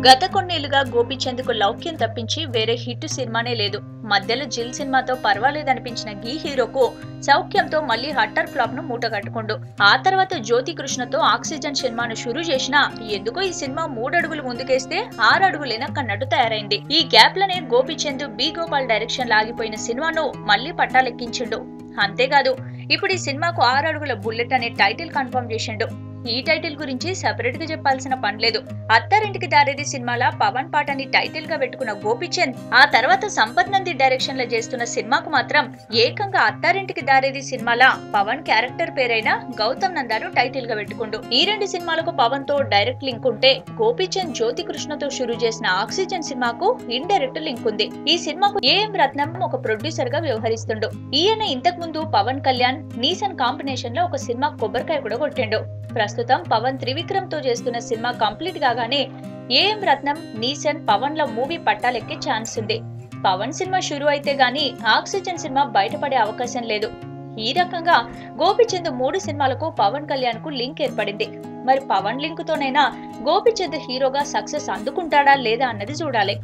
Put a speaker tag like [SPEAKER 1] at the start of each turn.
[SPEAKER 1] గత కొన్నేళ్లుగా గోపీచంద్కు లౌక్యం తప్పించి వేరే హిట్ సినిమానే లేదు. మధ్యలో జిల్ సినిమాతో పర్వాలేదనిపించిన ఈ హీరోకు సౌఖ్యంతో మళ్లీ హట్టర్ ఫ్లాప్ ను మూటగట్టుకుండు. ఆ తర్వాత జ్యోతి కృష్ణతో ఆక్సిజన్ సినిమాను షురూ చేసినా ఎందుకో ఈ సినిమా 3 అడుగులు ముందుకేస్తే 6 అడుగులు వెనక్కన్నట్టు తయారైంది. ఈ గ్యాప్ లనే గోపీచంద్ బి గోపాల్ డైరెక్షన్ లాగిపోయిన సినిమాను మళ్లీ పట్టాలెక్కించిండు. అంతేకాదు ఇప్పుడు ఈ సినిమాకు 6 అడుగుల బుల్లెట్ అనే టైటిల్ కన్ఫర్మ్ చేసిండు. ఈ టైటిల్ గురించి సెపరేట్ గా చెప్పాల్సిన పనిలేదు. అత్తారింటికి దారేది సినిమాల పవన్ పాటని టైటిల్ గా పెట్టుకున్న గోపీచంద్ ఆ తర్వాత సంపత్ నంది డైరెక్షన్ లో చేస్తున్న సినిమాకు మాత్రం ఏకంగా అత్తారింటికి దారేది సినిమాల పవన్ క్యారెక్టర్ పేరైన గౌతమ్ నందాను టైటిల్ గా పెట్టుకుండు. ఈ 2 సినిమాలకు పవన్ తో డైరెక్ట్ లింక్ ఉంటే గోపీచంద్ జ్యోతి కృష్ణతో షురూ చేసిన ఆక్సిజన్ సినిమాకు ఇండైరెక్ట్ లింక్ ఉంది. ఈ సినిమాకు ఏఎం రత్నం ఒక ప్రొడ్యూసర్ గా వ్యవహరిస్తుండు. ఈయన ఇంతకు ముందు పవన్ కళ్యాణ్ నీసన్ కాంబినేషన్ లో ఒక సినిమా కొబ్బరికాయ కూడా కొట్టిండు. ప్రస్తుతం పవన్ త్రివిక్రమ్ తో చేస్తున్న సినిమా కంప్లీట్ కాగానే ఏఎం రత్నం నీసన్ పవన్ ల మూవీ పట్టాలెక్కే ఛాన్స్ ఉంది. పవన్ సినిమా షురూ అయితే గానీ ఆక్సిజన్ సినిమా బయటపడే అవకాశం లేదు. ఈ రకంగా గోపీచంద్ 3 సినిమాలకు పవన్ కళ్యాణ్ కు లింక్ ఏర్పడింది. మరి పవన్ లింక్ తోనైనా గోపీచంద్ హీరోగా సక్సెస్ అందుకుంటాడా లేదా అన్నది చూడాలి.